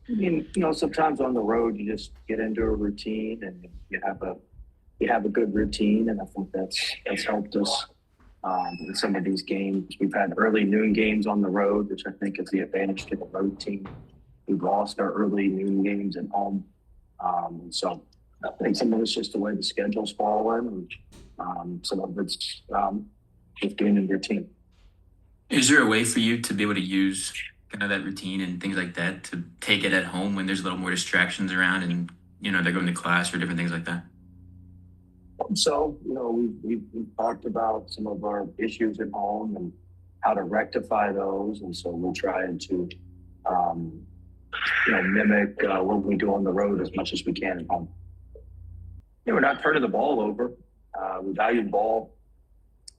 I mean, sometimes on the road you just get into a routine and you have a good routine, and I think that's helped us in some of these games. We've had early noon games on the road, which I think is the advantage to the road team. We've lost our early noon games at home, and so I think some of it's just the way the schedules fall in, and some of it's just being in routine. Is there a way for you to be able to use kind of that routine and things like that to take it at home when there's a little more distractions around and they're going to class or different things like that? So, we've talked about some of our issues at home and how to rectify those. And so we're trying to, um, mimic what we do on the road as much as we can at home. We're not turning the ball over. We value the ball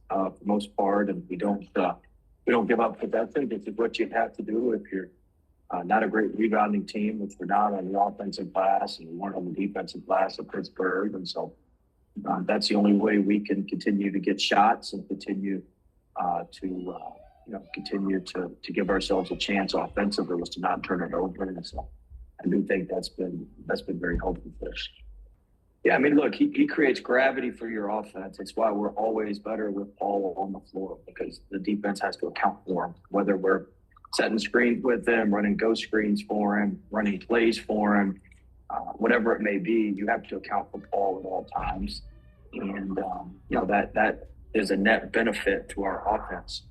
for the most part, and we don't give up possession. This is what you have to do if you're not a great rebounding team, which we're not on the offensive glass, and we weren't on the defensive glass at Pittsburgh. And so that's the only way we can continue to get shots and continue to give ourselves a chance offensively, was to not turn it over. And so I do think that's been very helpful for us. Yeah, I mean, look, he creates gravity for your offense. It's why we're always better with Paul on the floor, because the defense has to account for him, whether we're setting screens with him, running ghost screens for him, running plays for him, whatever it may be. You have to account for Paul at all times, and that is a net benefit to our offense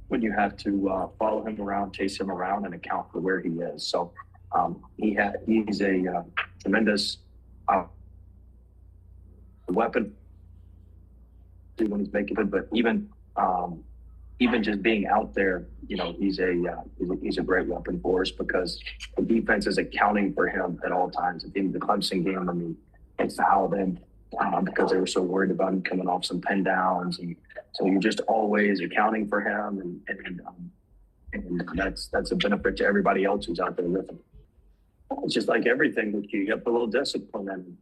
when you have to follow him around, chase him around, and account for where he is. So he's a tremendous uh, weapon when he's making it, but even just being out there, he's a great weapon for us, because the defense is accounting for him at all times. At the end of the Clemson game, I mean, they fouled him because they were so worried about him coming off some pin downs, and so you're just always accounting for him, and that's a benefit to everybody else who's out there with him. It's just like everything with you have a little discipline in him.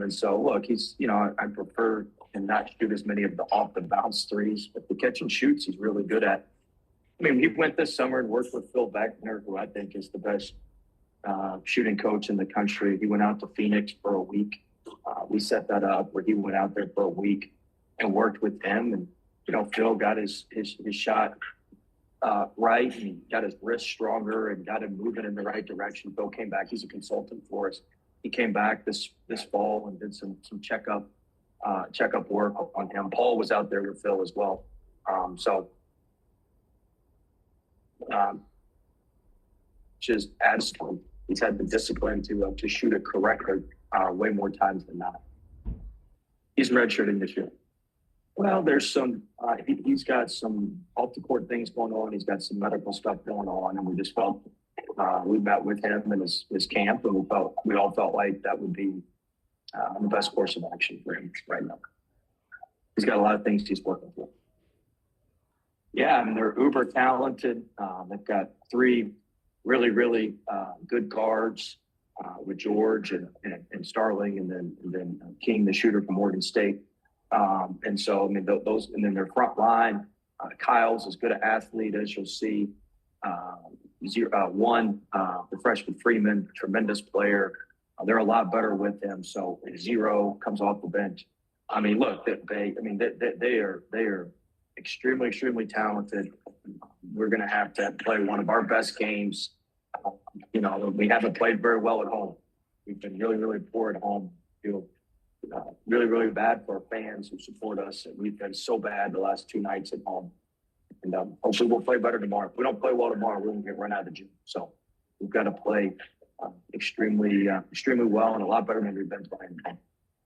And so, look, I prefer him not shoot as many of the off the bounce threes, but the catch and shoots he's really good at. I mean, he went this summer and worked with Phil Beckner, who I think is the best shooting coach in the country. He went out to Phoenix for a week. We set that up where he went out there for a week and worked with him. And, Phil got his shot right, and he got his wrist stronger and got him moving in the right direction. Phil came back. He's a consultant for us. He came back this fall and did some checkup work on him. Paul was out there with Phil as well. Just adds to him. He's had the discipline to shoot it correctly way more times than not. He's redshirting this year. Well, there's he's got some off the court things going on. He's got some medical stuff going on, and we just felt we met with him in his camp, and we all felt like that would be the best course of action for him right now. He's got a lot of things he's working for. Yeah, I mean, they're uber talented. They've got three really, really good guards with George and Starling, and then King, the shooter from Oregon State. And so, I mean, those, and then their front line, Kyle's as good an athlete as you'll see. The freshman Freeman, tremendous player. They're a lot better with him. So Zero comes off the bench. I mean, look, they are extremely, extremely talented. We're going to have to play one of our best games. We haven't played very well at home. We've been really, really poor at home. Really, really bad for our fans who support us. And we've been so bad the last two nights at home. And hopefully we'll play better tomorrow. If we don't play well tomorrow, we're going to get run out of the gym. So we've got to play extremely well, and a lot better than we've been playing.